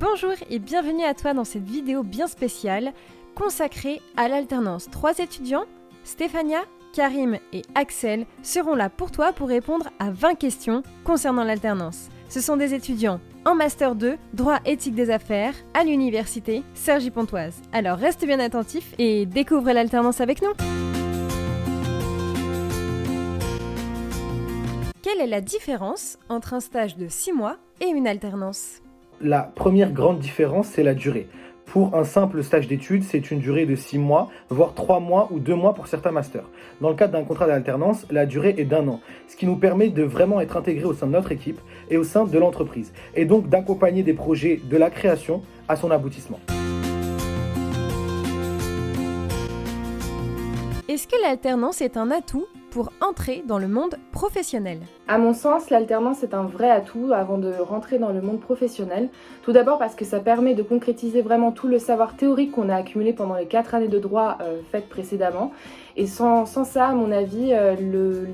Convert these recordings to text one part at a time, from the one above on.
Bonjour et bienvenue à toi dans cette vidéo bien spéciale consacrée à l'alternance. 3 étudiants, Stéphania, Karim et Axel, seront là pour toi pour répondre à 20 questions concernant l'alternance. Ce sont des étudiants en Master 2, droit éthique des affaires, à l'université Cergy-Pontoise. Alors reste bien attentif et découvre l'alternance avec nous. Quelle est la différence entre un stage de 6 mois et une alternance ? La première grande différence, c'est la durée. Pour un simple stage d'études, c'est une durée de 6 mois, voire 3 mois ou 2 mois pour certains masters. Dans le cadre d'un contrat d'alternance, la durée est d'1 an, ce qui nous permet de vraiment être intégrés au sein de notre équipe et au sein de l'entreprise, et donc d'accompagner des projets de la création à son aboutissement. Est-ce que l'alternance est un atout pour entrer dans le monde professionnel ? À mon sens, l'alternance est un vrai atout avant de rentrer dans le monde professionnel. Tout d'abord parce que ça permet de concrétiser vraiment tout le savoir théorique qu'on a accumulé pendant les 4 années de droit faites précédemment. Et sans ça, à mon avis,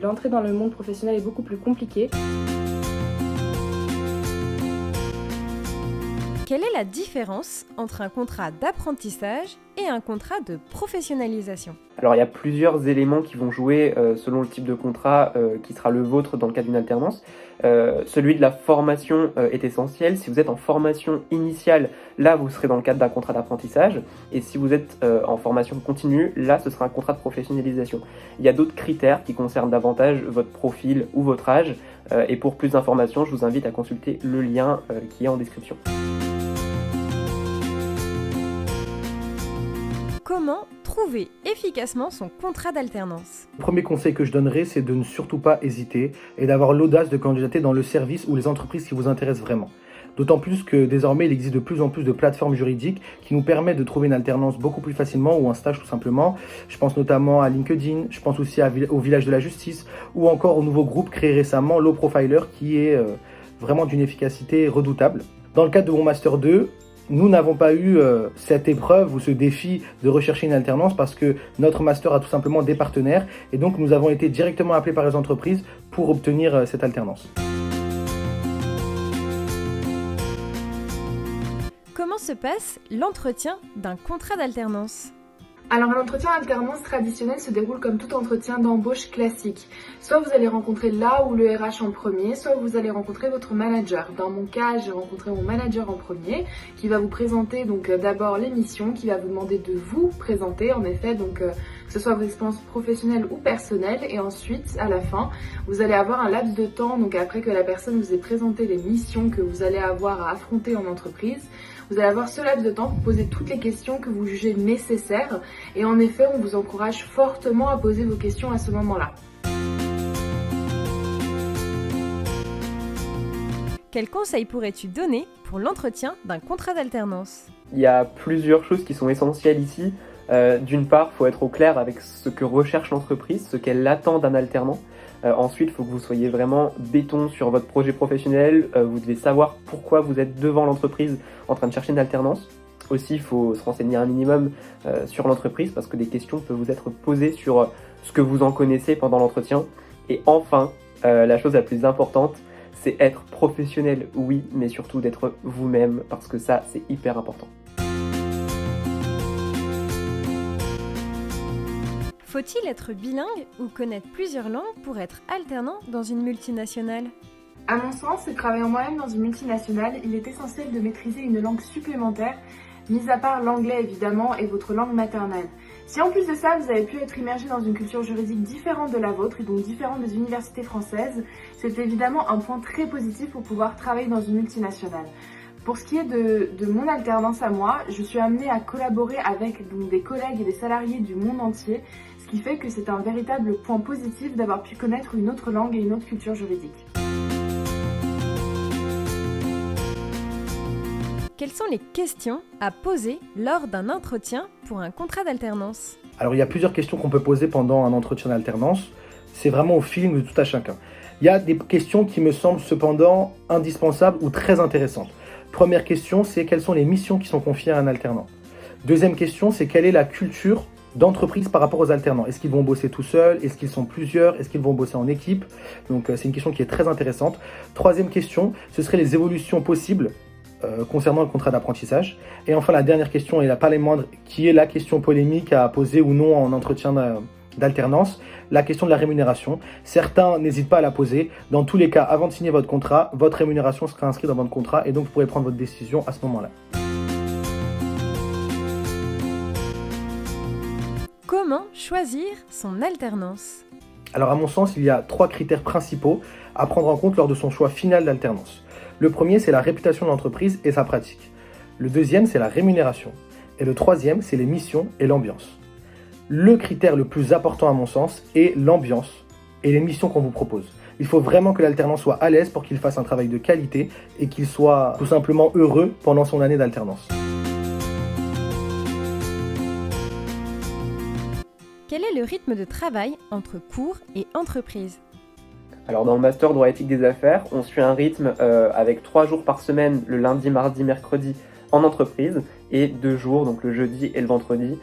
l'entrée dans le monde professionnel est beaucoup plus compliquée. Quelle est la différence entre un contrat d'apprentissage et un contrat de professionnalisation ? Alors il y a plusieurs éléments qui vont jouer selon le type de contrat qui sera le vôtre dans le cadre d'une alternance. Celui de la formation est essentiel. Si vous êtes en formation initiale, là vous serez dans le cadre d'un contrat d'apprentissage. Et si vous êtes en formation continue, là ce sera un contrat de professionnalisation. Il y a d'autres critères qui concernent davantage votre profil ou votre âge. Et pour plus d'informations, je vous invite à consulter le lien qui est en description. Comment trouver efficacement son contrat d'alternance ? Le premier conseil que je donnerais, c'est de ne surtout pas hésiter et d'avoir l'audace de candidater dans le service ou les entreprises qui vous intéressent vraiment. D'autant plus que désormais, il existe de plus en plus de plateformes juridiques qui nous permettent de trouver une alternance beaucoup plus facilement ou un stage tout simplement. Je pense notamment à LinkedIn, je pense aussi au Village de la Justice ou encore au nouveau groupe créé récemment, Law Profiler, qui est vraiment d'une efficacité redoutable. Dans le cadre de mon Master 2, nous n'avons pas eu cette épreuve ou ce défi de rechercher une alternance parce que notre master a tout simplement des partenaires et donc nous avons été directement appelés par les entreprises pour obtenir cette alternance. Comment se passe l'entretien d'un contrat d'alternance ? Alors un entretien d'alternance traditionnel se déroule comme tout entretien d'embauche classique. Soit vous allez rencontrer là ou le RH en premier, soit vous allez rencontrer votre manager. Dans mon cas, j'ai rencontré mon manager en premier, qui va vous présenter donc d'abord l'émission, qui va vous demander de vous présenter en effet, donc que ce soit vos expériences professionnelles ou personnelles, et ensuite à la fin, vous allez avoir un laps de temps, donc après que la personne vous ait présenté les missions que vous allez avoir à affronter en entreprise. Vous allez avoir ce laps de temps pour poser toutes les questions que vous jugez nécessaires et en effet, on vous encourage fortement à poser vos questions à ce moment-là. Quels conseils pourrais-tu donner pour l'entretien d'un contrat d'alternance ? Il y a plusieurs choses qui sont essentielles ici. D'une part, il faut être au clair avec ce que recherche l'entreprise, ce qu'elle attend d'un alternant. Ensuite, il faut que vous soyez vraiment béton sur votre projet professionnel. Vous devez savoir pourquoi vous êtes devant l'entreprise en train de chercher une alternance. Aussi, il faut se renseigner un minimum sur l'entreprise parce que des questions peuvent vous être posées sur ce que vous en connaissez pendant l'entretien. Et enfin, la chose la plus importante, c'est être professionnel, oui, mais surtout d'être vous-même parce que ça, c'est hyper important. Faut-il être bilingue ou connaître plusieurs langues pour être alternant dans une multinationale ? À mon sens, et travaillant moi-même dans une multinationale, il est essentiel de maîtriser une langue supplémentaire, mis à part l'anglais évidemment et votre langue maternelle. Si en plus de ça, vous avez pu être immergé dans une culture juridique différente de la vôtre et donc différente des universités françaises, c'est évidemment un point très positif pour pouvoir travailler dans une multinationale. Pour ce qui est de mon alternance à moi, je suis amenée à collaborer avec donc, des collègues et des salariés du monde entier, ce qui fait que c'est un véritable point positif d'avoir pu connaître une autre langue et une autre culture juridique. Quelles sont les questions à poser lors d'un entretien pour un contrat d'alternance ? Alors il y a plusieurs questions qu'on peut poser pendant un entretien d'alternance. C'est vraiment au feeling de tout à chacun. Il y a des questions qui me semblent cependant indispensables ou très intéressantes. Première question, c'est quelles sont les missions qui sont confiées à un alternant. Deuxième question, c'est quelle est la culture d'entreprise par rapport aux alternants. Est-ce qu'ils vont bosser tout seuls? Est-ce qu'ils sont plusieurs? Est-ce qu'ils vont bosser en équipe? Donc c'est une question qui est très intéressante. Troisième question, ce seraient les évolutions possibles concernant le contrat d'apprentissage. Et enfin, la dernière question, et la pas les moindres, qui est la question polémique à poser ou non en entretien d'alternance, la question de la rémunération. Certains n'hésitent pas à la poser. Dans tous les cas, avant de signer votre contrat, votre rémunération sera inscrite dans votre contrat et donc vous pourrez prendre votre décision à ce moment-là. Comment choisir son alternance? Alors à mon sens, il y a 3 critères principaux à prendre en compte lors de son choix final d'alternance. Le premier, c'est la réputation de l'entreprise et sa pratique. Le deuxième, c'est la rémunération. Et le troisième, c'est les missions et l'ambiance. Le critère le plus important à mon sens est l'ambiance et les missions qu'on vous propose. Il faut vraiment que l'alternant soit à l'aise pour qu'il fasse un travail de qualité et qu'il soit tout simplement heureux pendant son année d'alternance. Quel est le rythme de travail entre cours et entreprise? Alors dans le master droit éthique des affaires, on suit un rythme avec 3 jours par semaine, le lundi, mardi, mercredi en entreprise et 2 jours, donc le jeudi et le vendredi,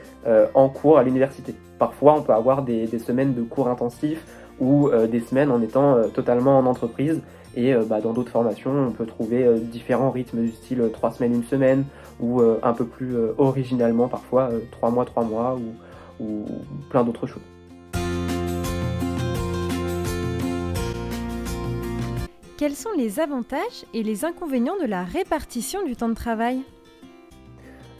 en cours à l'université. Parfois on peut avoir des semaines de cours intensifs ou des semaines en étant totalement en entreprise et dans d'autres formations on peut trouver différents rythmes du style 3 semaines, 1 semaine ou un peu plus originalement parfois 3 mois ou plein d'autres choses. Quels sont les avantages et les inconvénients de la répartition du temps de travail?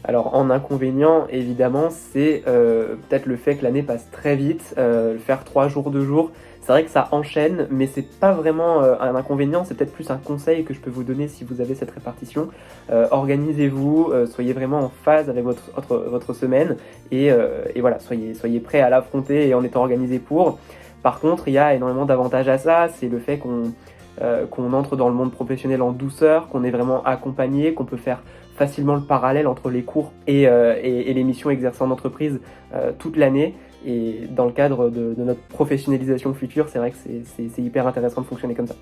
Alors en inconvénient, évidemment, c'est peut-être le fait que l'année passe très vite, faire 3 jours, 2 jours, c'est vrai que ça enchaîne, mais c'est pas vraiment un inconvénient, c'est peut-être plus un conseil que je peux vous donner si vous avez cette répartition. Organisez-vous, soyez vraiment en phase avec votre semaine et voilà, soyez prêts à l'affronter et en étant organisé pour. Par contre, il y a énormément d'avantages à ça, c'est le fait qu'on entre dans le monde professionnel en douceur, qu'on est vraiment accompagné, qu'on peut faire facilement le parallèle entre les cours et les missions exercées en entreprise toute l'année. Et dans le cadre de notre professionnalisation future, c'est vrai que c'est hyper intéressant de fonctionner comme ça.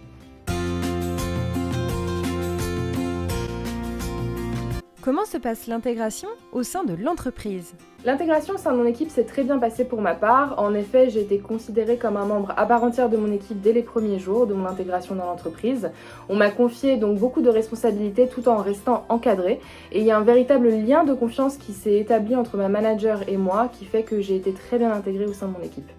Comment se passe l'intégration au sein de l'entreprise? L'intégration au sein de mon équipe s'est très bien passée pour ma part. En effet, j'ai été considérée comme un membre à part entière de mon équipe dès les premiers jours de mon intégration dans l'entreprise. On m'a confié donc beaucoup de responsabilités tout en restant encadrée. Et il y a un véritable lien de confiance qui s'est établi entre ma manager et moi qui fait que j'ai été très bien intégrée au sein de mon équipe.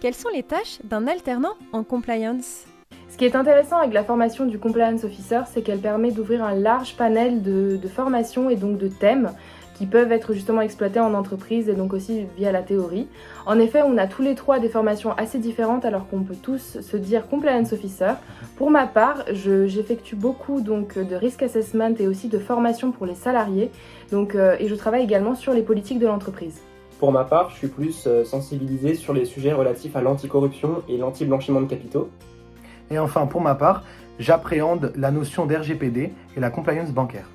Quelles sont les tâches d'un alternant en compliance? Ce qui est intéressant avec la formation du Compliance Officer, c'est qu'elle permet d'ouvrir un large panel de formations et donc de thèmes qui peuvent être justement exploités en entreprise et donc aussi via la théorie. En effet, on a tous les 3 des formations assez différentes alors qu'on peut tous se dire Compliance Officer. Pour ma part, j'effectue beaucoup donc de risk assessment et aussi de formation pour les salariés et je travaille également sur les politiques de l'entreprise. Pour ma part, je suis plus sensibilisé sur les sujets relatifs à l'anticorruption et l'anti-blanchiment de capitaux. Et enfin, pour ma part, j'appréhende la notion d'RGPD et la compliance bancaire.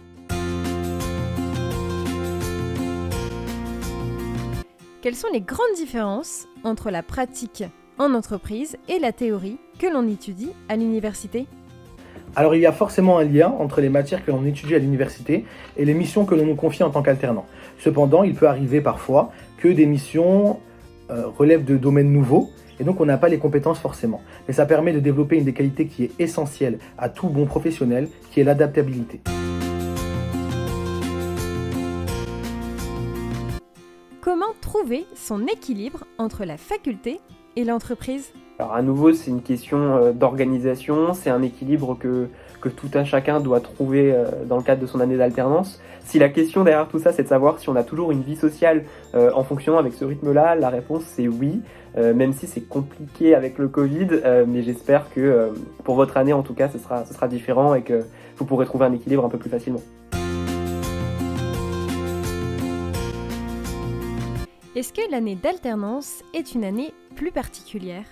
Quelles sont les grandes différences entre la pratique en entreprise et la théorie que l'on étudie à l'université? Alors il y a forcément un lien entre les matières que l'on étudie à l'université et les missions que l'on nous confie en tant qu'alternant. Cependant, il peut arriver parfois que des missions relèvent de domaines nouveaux et donc on n'a pas les compétences forcément. Mais ça permet de développer une des qualités qui est essentielle à tout bon professionnel, qui est l'adaptabilité. Comment trouver son équilibre entre la faculté et l'entreprise? Alors à nouveau, c'est une question d'organisation, c'est un équilibre que tout un chacun doit trouver dans le cadre de son année d'alternance. Si la question derrière tout ça, c'est de savoir si on a toujours une vie sociale en fonctionnant avec ce rythme-là, la réponse c'est oui, même si c'est compliqué avec le Covid, mais j'espère que pour votre année en tout cas, ce sera différent et que vous pourrez trouver un équilibre un peu plus facilement. Est-ce que l'année d'alternance est une année plus particulière?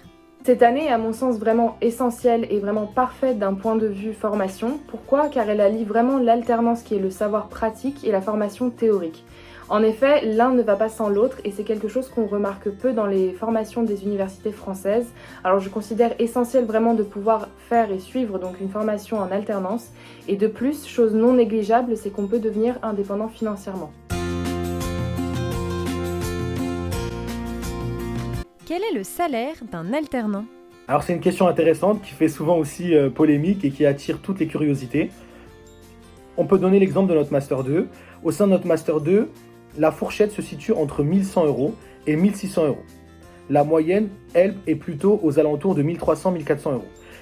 Cette année est à mon sens vraiment essentielle et vraiment parfaite d'un point de vue formation. Pourquoi? Car elle allie vraiment l'alternance qui est le savoir pratique et la formation théorique. En effet, l'un ne va pas sans l'autre et c'est quelque chose qu'on remarque peu dans les formations des universités françaises. Alors je considère essentiel vraiment de pouvoir faire et suivre donc une formation en alternance. Et de plus, chose non négligeable, c'est qu'on peut devenir indépendant financièrement. Quel est le salaire d'un alternant? Alors c'est une question intéressante qui fait souvent aussi polémique et qui attire toutes les curiosités. On peut donner l'exemple de notre Master 2. Au sein de notre Master 2, la fourchette se situe entre 1100 € et 1600 €. La moyenne, elle, est plutôt aux alentours de 1300-1400 €.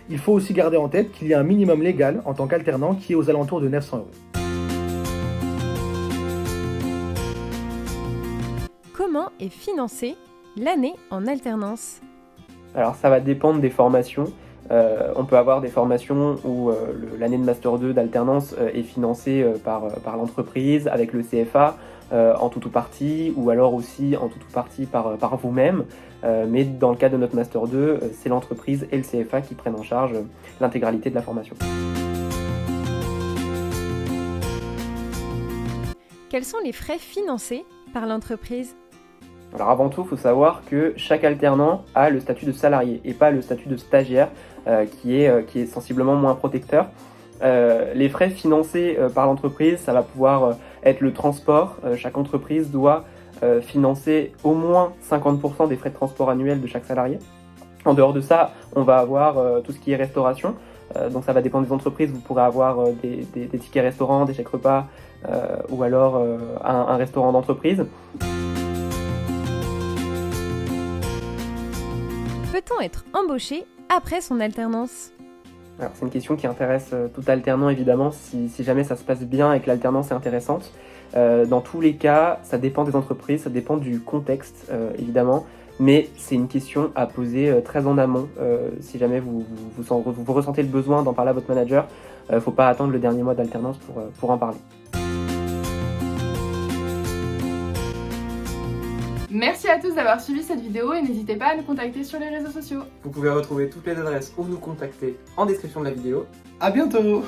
Il faut aussi garder en tête qu'il y a un minimum légal en tant qu'alternant qui est aux alentours de 900 €. Comment est financée l'année en alternance? Alors ça va dépendre des formations. On peut avoir des formations où l'année de Master 2 d'alternance est financée par l'entreprise avec le CFA en tout ou partie, ou alors aussi en tout ou partie par vous-même. Mais dans le cas de notre Master 2, c'est l'entreprise et le CFA qui prennent en charge l'intégralité de la formation. Quels sont les frais financés par l'entreprise? Alors avant tout, il faut savoir que chaque alternant a le statut de salarié et pas le statut de stagiaire qui est sensiblement moins protecteur. Les frais financés par l'entreprise, ça va pouvoir être le transport. Chaque entreprise doit financer au moins 50% des frais de transport annuels de chaque salarié. En dehors de ça, on va avoir tout ce qui est restauration. Donc ça va dépendre des entreprises. Vous pourrez avoir des tickets restaurants, des chèques repas ou alors un restaurant d'entreprise. Peut-on être embauché après son alternance? Alors, c'est une question qui intéresse tout alternant évidemment, si jamais ça se passe bien et que l'alternance est intéressante. Dans tous les cas, ça dépend des entreprises, ça dépend du contexte évidemment, mais c'est une question à poser très en amont. Si jamais vous ressentez le besoin d'en parler à votre manager, il ne faut pas attendre le dernier mois d'alternance pour en parler. Merci à tous d'avoir suivi cette vidéo et n'hésitez pas à nous contacter sur les réseaux sociaux. Vous pouvez retrouver toutes les adresses ou nous contacter en description de la vidéo. À bientôt.